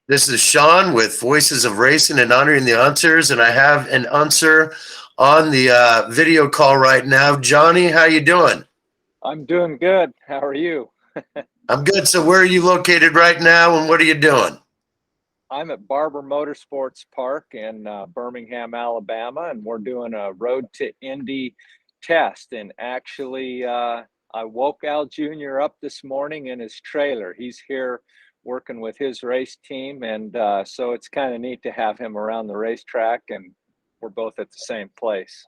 This is Sean with Voices of Racing and Honoring the Unsers, and I have an Unser on the video call right now. Johnny, how you doing? I'm doing good. How are you? I'm good. So where are you located right now, and what are you doing? I'm at Barber Motorsports Park in Birmingham, Alabama, and we're doing a Road to Indy test. And actually, I woke Al Jr. up this morning in his trailer. He's here working with his race team, and so it's kind of neat to have him around the racetrack, and we're both at the same place.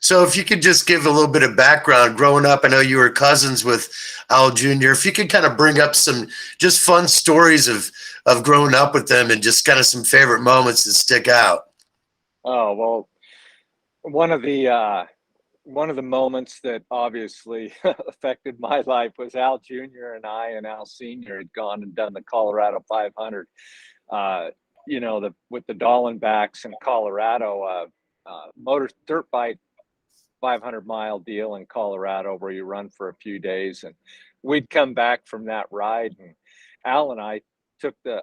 So if you could just give a little bit of background, growing up, I know you were cousins with Al Jr. If you could kind of bring up some just fun stories of growing up with them and just kind of some favorite moments that stick out. Oh well, one of the one of the moments that obviously affected my life was Al Jr. and I and Al Sr. had gone and done the Colorado 500. Uh, with the Dallenbachs in Colorado, motor dirt bike 500-mile deal in Colorado where you run for a few days. And we'd come back from that ride, and Al and I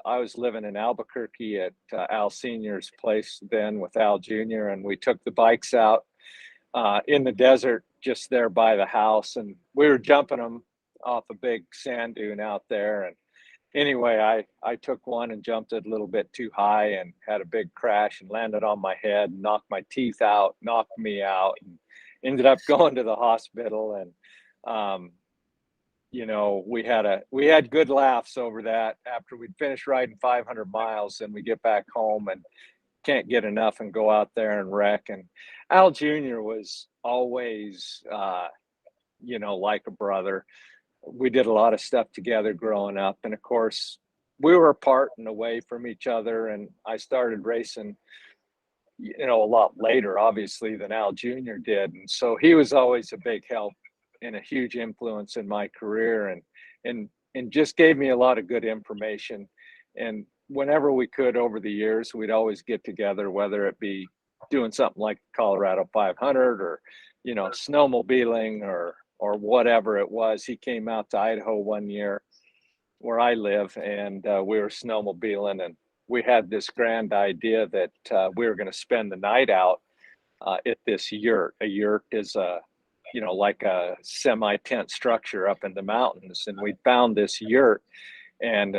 I was living in Albuquerque at Al Sr.'s place then with Al Jr., and we took the bikes out in the desert just there by the house, and we were jumping them off a big sand dune out there. And anyway, I took one and jumped it a little bit too high and had a big crash and landed on my head, knocked my teeth out, knocked me out, and ended up going to the hospital. And we had good laughs over that after we'd finished riding 500 miles, and we get back home and can't get enough and go out there and wreck. And Al Jr. was always, like a brother. We did a lot of stuff together growing up. And of course, we were apart and away from each other. And I started racing, a lot later, obviously, than Al Jr. did. And so he was always a big help and a huge influence in my career, and just gave me a lot of good information. And whenever we could over the years, we'd always get together, whether it be doing something like Colorado 500 or, snowmobiling or whatever it was. He came out to Idaho one year where I live, and we were snowmobiling, and we had this grand idea that we were going to spend the night out at this yurt. A yurt is like a semi-tent structure up in the mountains, and we found this yurt, and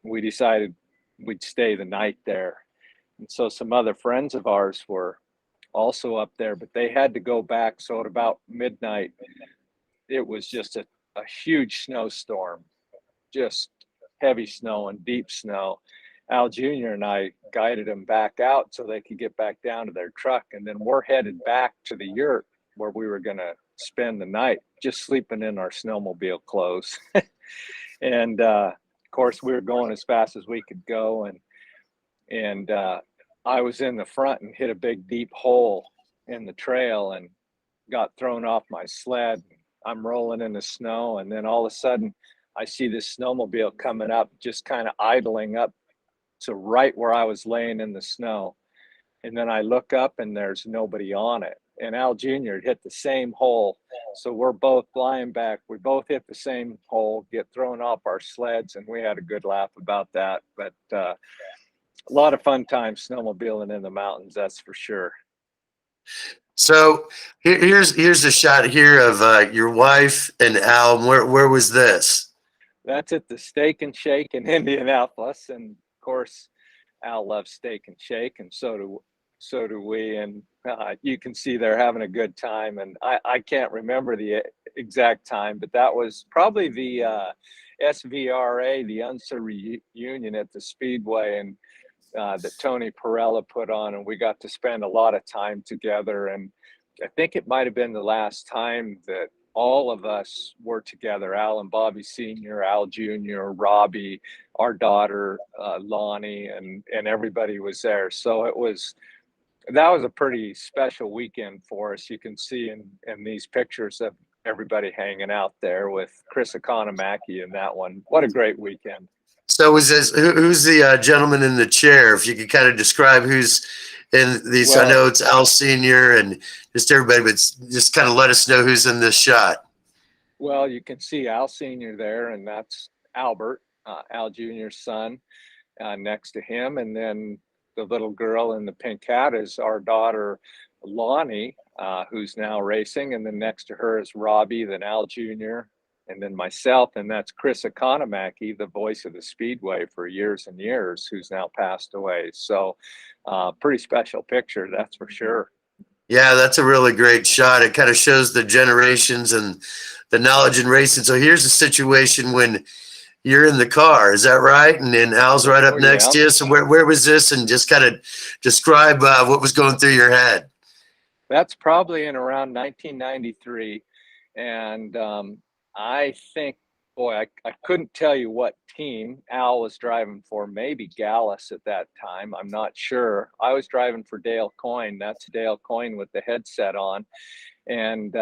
we decided we'd stay the night there. And so some other friends of ours were also up there, but they had to go back. So at about midnight, it was just a huge snowstorm, just heavy snow and deep snow. Al Jr. and I guided them back out so they could get back down to their truck. And then we're headed back to the yurt where we were going to spend the night, just sleeping in our snowmobile clothes. And of course, we were going as fast as we could go. And I was in the front and hit a big deep hole in the trail and got thrown off my sled. I'm rolling in the snow, and then all of a sudden I see this snowmobile coming up, just kind of idling up to right where I was laying in the snow. And then I look up and there's nobody on it. And Al Jr. had hit the same hole. So we're both flying back. We both hit the same hole, get thrown off our sleds, and we had a good laugh about that. But a lot of fun times snowmobiling in the mountains, that's for sure. So here's a shot here of your wife and Al. Where was this? That's at the Steak and Shake in Indianapolis. And of course, Al loves Steak and Shake, and so do we. And you can see they're having a good time. And I can't remember the exact time, but that was probably the SVRA, the Unser Reunion at the Speedway, and that Tony Perella put on, and we got to spend a lot of time together. And I think it might have been the last time that all of us were together, Al and Bobby Sr., Al Jr., Robbie, our daughter, Lonnie, and everybody was there. So that was a pretty special weekend for us. You can see in these pictures of everybody hanging out there with Chris Economaki in that one. What a great weekend. So who's the gentleman in the chair? If you could kind of describe who's in these. I Well, know it's Al Senior and just everybody, but just kind of let us know who's in this shot. you can see Al Sr. there, and that's Albert, Al Jr.'s son. next to him. And then the little girl in the pink hat is our daughter, Lonnie, who's now racing. And then next to her is Robbie, then Al Jr., and then myself. And that's Chris Economaki, the voice of the Speedway for years and years, who's now passed away. So pretty special picture, that's for sure. Yeah, that's a really great shot. It kind of shows the generations and the knowledge in racing. So here's a situation when you're in the car, is that right? And then Al's right up next Yeah. to you. So where was this? And just kind of describe what was going through your head. That's probably in around 1993. And I think, boy, I couldn't tell you what team Al was driving for, maybe Gallus at that time. I'm not sure. I was driving for Dale Coyne. That's Dale Coyne with the headset on. And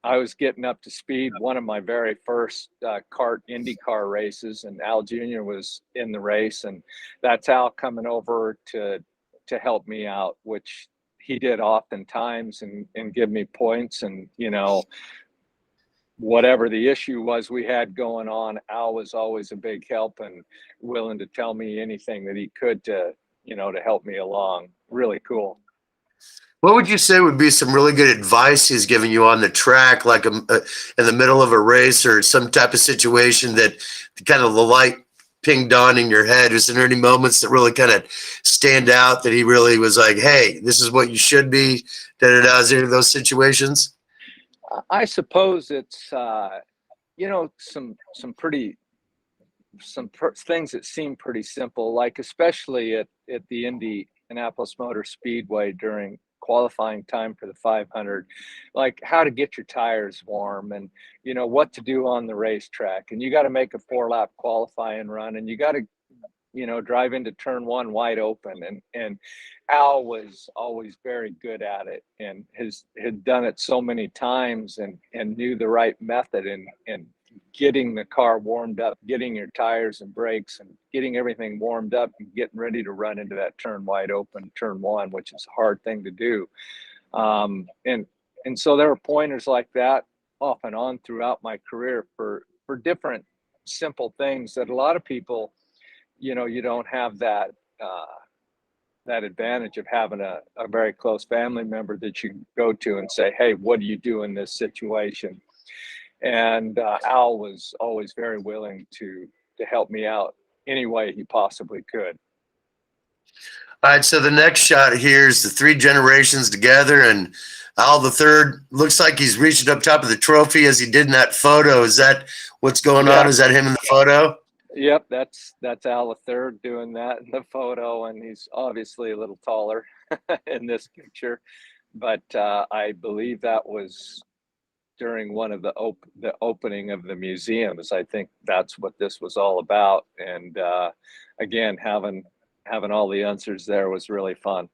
I was getting up to speed, one of my very first kart IndyCar races, and Al Jr. was in the race. And that's Al coming over to help me out, which he did oftentimes, and give me points. And, you know, whatever the issue was we had going on, Al was always a big help and willing to tell me anything that he could to, you know, to help me along. Really cool. What would you say would be some really good advice he's giving you on the track, like in the middle of a race or some type of situation that kind of the light pinged on in your head? Was there any moments that really kind of stand out that he really was like, hey, this is what you should be? Is there any of those situations? I suppose it's, you know, things that seem pretty simple, like especially at the Indianapolis Motor Speedway during qualifying time for the 500, like how to get your tires warm, and you know what to do on the racetrack. And you got to make a 4-lap qualifying run, and you got to, you know, drive into turn one wide open. And Al was always very good at it, and had done it so many times, and knew the right method in getting the car warmed up, getting your tires and brakes, and getting everything warmed up, and getting ready to run into that turn wide open, turn one, which is a hard thing to do. And so there were pointers like that off and on throughout my career for different simple things that a lot of people, you know, you don't have that that advantage of having a very close family member that you can go to and say, hey, what do you do in this situation? And Al was always very willing to help me out any way he possibly could. All right, so the next shot here is the three generations together, and Al the third looks like he's reaching up top of the trophy as he did in that photo. Is that what's going on? Is that him in the photo? Yep, that's Al the third doing that in the photo, and he's obviously a little taller in this picture. But I believe that was during one of the opening of the museums. I think that's what this was all about. And again, having all the answers there was really fun.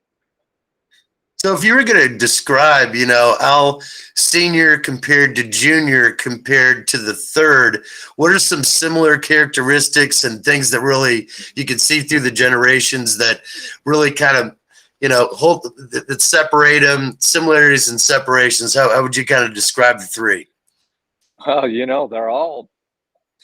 So if you were going to describe, you know, Al Senior compared to Junior compared to the third, what are some similar characteristics and things that really you can see through the generations that really kind of, you know, that separate them, similarities and separations? How would you kind of describe the three? Well, you know, they're all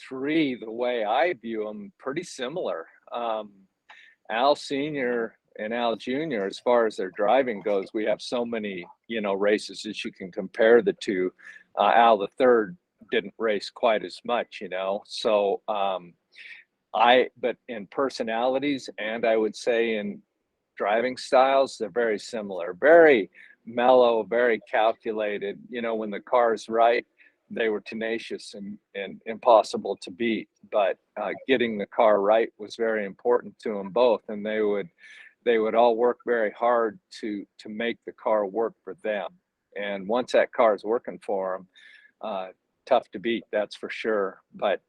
three, the way I view them, pretty similar. Al Senior and Al Jr., as far as their driving goes, we have so many, you know, races that you can compare the two. Al the third didn't race quite as much, you know. So but in personalities, and I would say in driving styles, they're very similar. Very mellow, very calculated. You know, when the car's right, they were tenacious and impossible to beat. But getting the car right was very important to them both, and they would all work very hard to make the car work for them. And once that car is working for them, tough to beat, that's for sure. But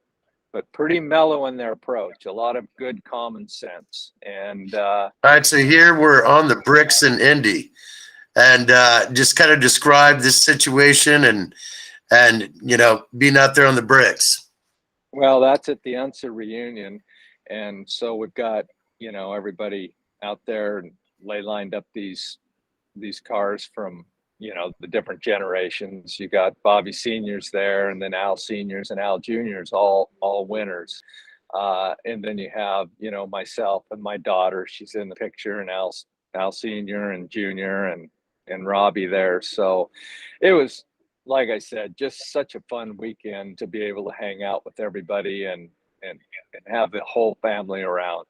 pretty mellow in their approach. A lot of good common sense. And All right, so here we're on the bricks in Indy, and just kind of describe this situation and you know, being out there on the bricks. well, that's at the Unser Reunion, and so we've got, you know, everybody out there, and lay lined up these cars from, you know, the different generations. You got Bobby Seniors there, and then Al Seniors and Al Juniors, all winners. And then you have, you know, myself and my daughter. She's in the picture, and Al Senior and Junior and Robbie there. So it was, like I said, just such a fun weekend to be able to hang out with everybody and and have the whole family around.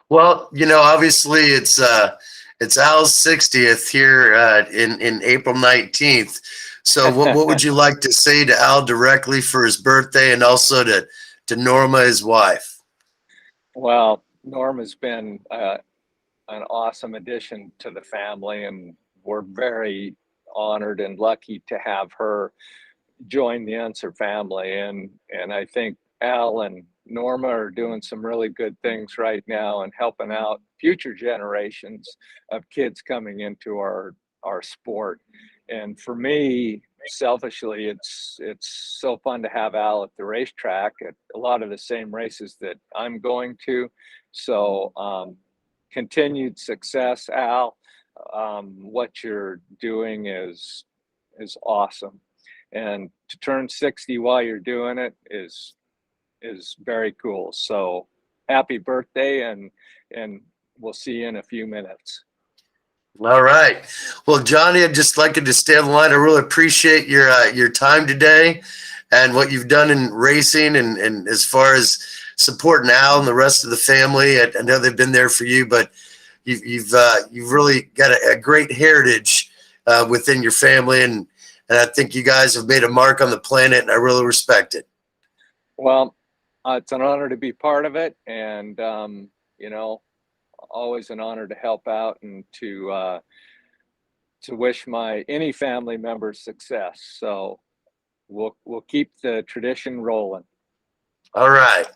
Well, you know, obviously it's Al's 60th here in April 19th. So what would you like to say to Al directly for his birthday, and also to Norma, his wife? Well, Norma's been an awesome addition to the family, and we're very honored and lucky to have her join the Unser family. And I think Al and Norma are doing some really good things right now and helping out future generations of kids coming into our sport. And for me, selfishly, it's so fun to have Al at the racetrack at a lot of the same races that I'm going to. So continued success, Al. What you're doing is awesome, and to turn 60 while you're doing it is very cool. So happy birthday, and we'll see you in a few minutes. All right. Well, Johnny, I'd just like you to stay on the line. I really appreciate your time today and what you've done in racing, and as far as supporting Al and the rest of the family. I know they've been there for you, but you've really got a great heritage within your family, and I think you guys have made a mark on the planet, and I really respect it. Well, it's an honor to be part of it, and you know, always an honor to help out and to wish my any family member success. So we'll keep the tradition rolling. All right.